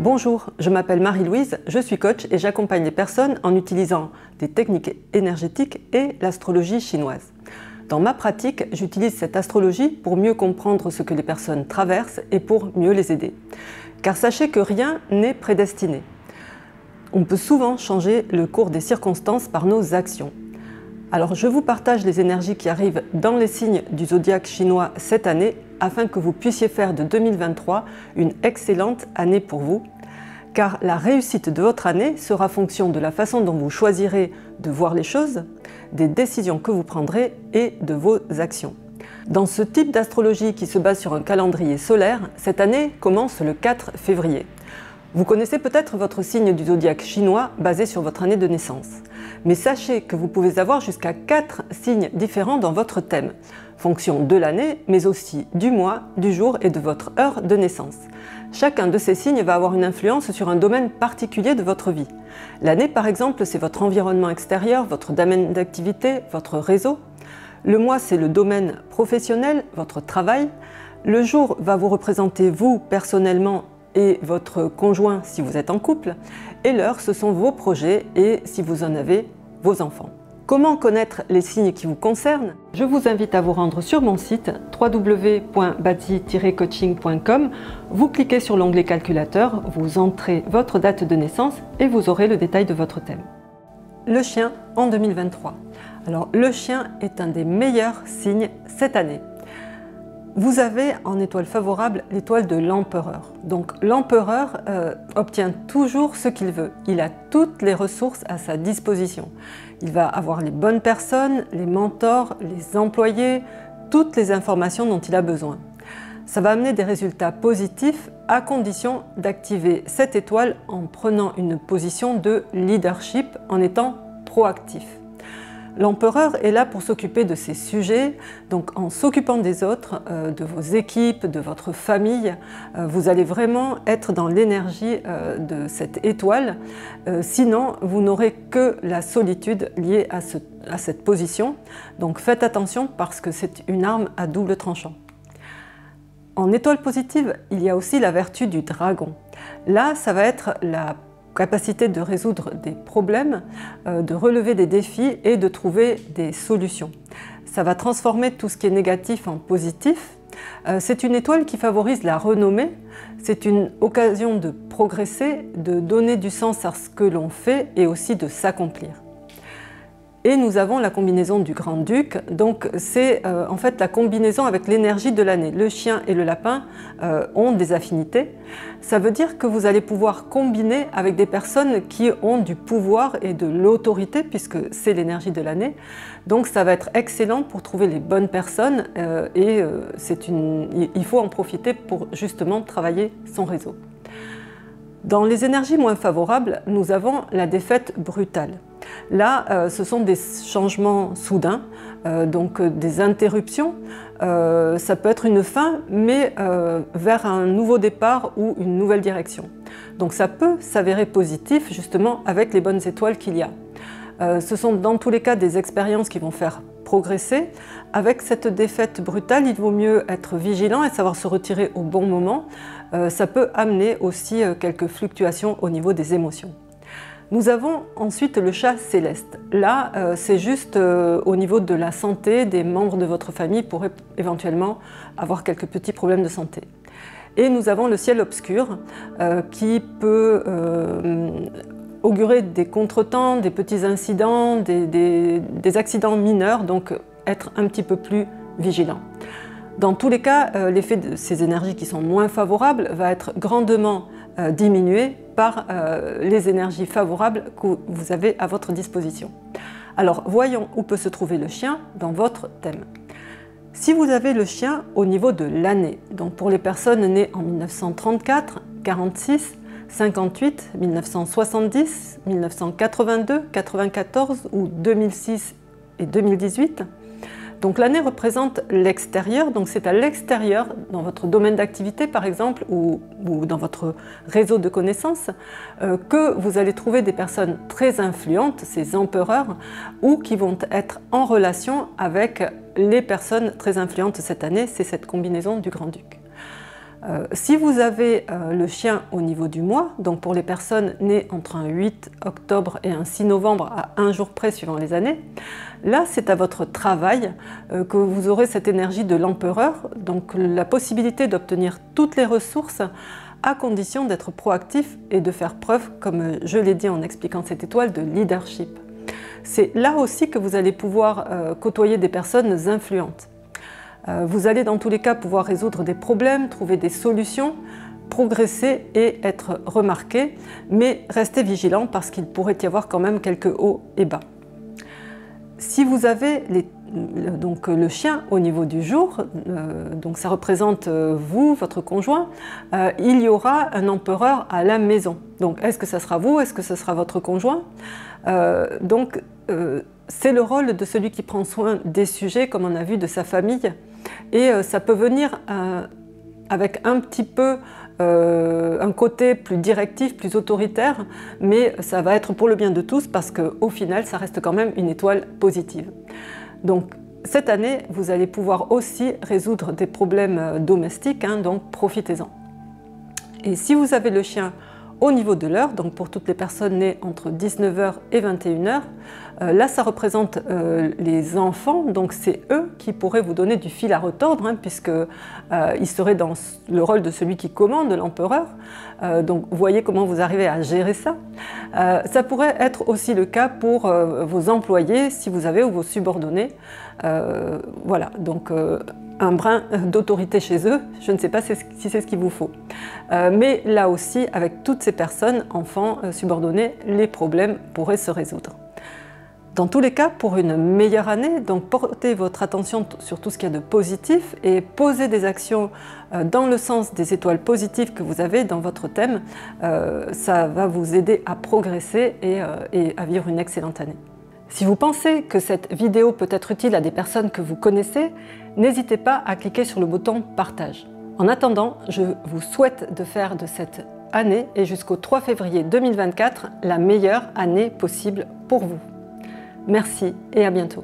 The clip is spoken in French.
Bonjour, je m'appelle Marie-Louise, je suis coach et j'accompagne les personnes en utilisant des techniques énergétiques et l'astrologie chinoise. Dans ma pratique, j'utilise cette astrologie pour mieux comprendre ce que les personnes traversent et pour mieux les aider. Car sachez que rien n'est prédestiné. On peut souvent changer le cours des circonstances par nos actions. Alors je vous partage les énergies qui arrivent dans les signes du zodiaque chinois cette année afin que vous puissiez faire de 2023 une excellente année pour vous, car la réussite de votre année sera fonction de la façon dont vous choisirez de voir les choses, des décisions que vous prendrez et de vos actions. Dans ce type d'astrologie qui se base sur un calendrier solaire, cette année commence le 4 février. Vous connaissez peut-être votre signe du zodiaque chinois basé sur votre année de naissance. Mais sachez que vous pouvez avoir jusqu'à 4 signes différents dans votre thème, fonction de l'année, mais aussi du mois, du jour et de votre heure de naissance. Chacun de ces signes va avoir une influence sur un domaine particulier de votre vie. L'année, par exemple, c'est votre environnement extérieur, votre domaine d'activité, votre réseau. Le mois, c'est le domaine professionnel, votre travail. Le jour va vous représenter vous personnellement et votre conjoint si vous êtes en couple, et l'heure, ce sont vos projets et, si vous en avez, vos enfants. Comment connaître les signes qui vous concernent? Je vous invite à vous rendre sur mon site www.badzi-coaching.com. Vous cliquez sur l'onglet calculateur, vous entrez votre date de naissance et vous aurez le détail de votre thème. Le chien en 2023. Alors, le chien est un des meilleurs signes cette année. Vous avez en étoile favorable l'étoile de l'empereur. Donc l'empereur obtient toujours ce qu'il veut. Il a toutes les ressources à sa disposition. Il va avoir les bonnes personnes, les mentors, les employés, toutes les informations dont il a besoin. Ça va amener des résultats positifs à condition d'activer cette étoile en prenant une position de leadership, en étant proactif. L'empereur est là pour s'occuper de ces sujets, donc en s'occupant des autres, de vos équipes, de votre famille, vous allez vraiment être dans l'énergie de cette étoile, sinon vous n'aurez que la solitude liée à cette position, donc faites attention parce que c'est une arme à double tranchant. En étoile positive, il y a aussi la vertu du dragon. Là, ça va être la capacité de résoudre des problèmes, de relever des défis et de trouver des solutions. Ça va transformer tout ce qui est négatif en positif. C'est une étoile qui favorise la renommée, c'est une occasion de progresser, de donner du sens à ce que l'on fait et aussi de s'accomplir. Et nous avons la combinaison du grand-duc, donc c'est en fait la combinaison avec l'énergie de l'année. Le chien et le lapin ont des affinités. Ça veut dire que vous allez pouvoir combiner avec des personnes qui ont du pouvoir et de l'autorité, puisque c'est l'énergie de l'année. Donc ça va être excellent pour trouver les bonnes personnes et il faut en profiter pour justement travailler son réseau. Dans les énergies moins favorables, nous avons la défaite brutale. Là, ce sont des changements soudains, donc des interruptions. Ça peut être une fin, mais vers un nouveau départ ou une nouvelle direction. Donc ça peut s'avérer positif, justement, avec les bonnes étoiles qu'il y a. Ce sont dans tous les cas des expériences qui vont faire progresser. Avec cette défaite brutale, il vaut mieux être vigilant et savoir se retirer au bon moment. Ça peut amener aussi quelques fluctuations au niveau des émotions. Nous avons ensuite le chat céleste. Là, c'est juste au niveau de la santé des membres de votre famille pourraient éventuellement avoir quelques petits problèmes de santé. Et nous avons le ciel obscur qui peut augurer des contretemps, des petits incidents, des accidents mineurs, donc être un petit peu plus vigilant. Dans tous les cas, l'effet de ces énergies qui sont moins favorables va être grandement diminué par les énergies favorables que vous avez à votre disposition. Alors voyons où peut se trouver le chien dans votre thème. Si vous avez le chien au niveau de l'année, donc pour les personnes nées en 1934, 46, 58, 1970, 1982, 94 ou 2006 et 2018, donc l'année représente l'extérieur, donc c'est à l'extérieur, dans votre domaine d'activité par exemple, ou dans votre réseau de connaissances, que vous allez trouver des personnes très influentes, ces empereurs, ou qui vont être en relation avec les personnes très influentes cette année, c'est cette combinaison du Grand-Duc. Si vous avez le chien au niveau du mois, donc pour les personnes nées entre un 8 octobre et un 6 novembre à un jour près suivant les années, là c'est à votre travail que vous aurez cette énergie de l'empereur, donc la possibilité d'obtenir toutes les ressources à condition d'être proactif et de faire preuve, comme je l'ai dit en expliquant cette étoile, de leadership. C'est là aussi que vous allez pouvoir côtoyer des personnes influentes. Vous allez dans tous les cas pouvoir résoudre des problèmes, trouver des solutions, progresser et être remarqué, mais restez vigilant parce qu'il pourrait y avoir quand même quelques hauts et bas. Si vous avez donc le chien au niveau du jour, donc ça représente vous, votre conjoint, il y aura un empereur à la maison. Donc est-ce que ça sera vous, est-ce que ce sera votre conjoint? C'est le rôle de celui qui prend soin des sujets, comme on a vu, de sa famille. Et ça peut venir avec un petit peu un côté plus directif, plus autoritaire, mais ça va être pour le bien de tous parce qu'au final, ça reste quand même une étoile positive. Donc cette année, vous allez pouvoir aussi résoudre des problèmes domestiques, hein, donc profitez-en. Et si vous avez le chien au niveau de l'heure, donc pour toutes les personnes nées entre 19 h et 21 h, là ça représente les enfants, donc c'est eux qui pourraient vous donner du fil à retordre, hein, puisqu'ils seraient dans le rôle de celui qui commande, l'empereur. Donc vous voyez comment vous arrivez à gérer ça. Ça pourrait être aussi le cas pour vos employés, si vous avez, ou vos subordonnés. Voilà, donc un brin d'autorité chez eux, je ne sais pas si c'est ce qu'il vous faut. Mais là aussi, avec toutes ces personnes, enfants, subordonnés, les problèmes pourraient se résoudre. Dans tous les cas, pour une meilleure année, donc portez votre attention sur tout ce qu'il y a de positif et posez des actions dans le sens des étoiles positives que vous avez dans votre thème. Ça va vous aider à progresser et à vivre une excellente année. Si vous pensez que cette vidéo peut être utile à des personnes que vous connaissez, n'hésitez pas à cliquer sur le bouton partage. En attendant, je vous souhaite de faire de cette année et jusqu'au 3 février 2024 la meilleure année possible pour vous. Merci et à bientôt.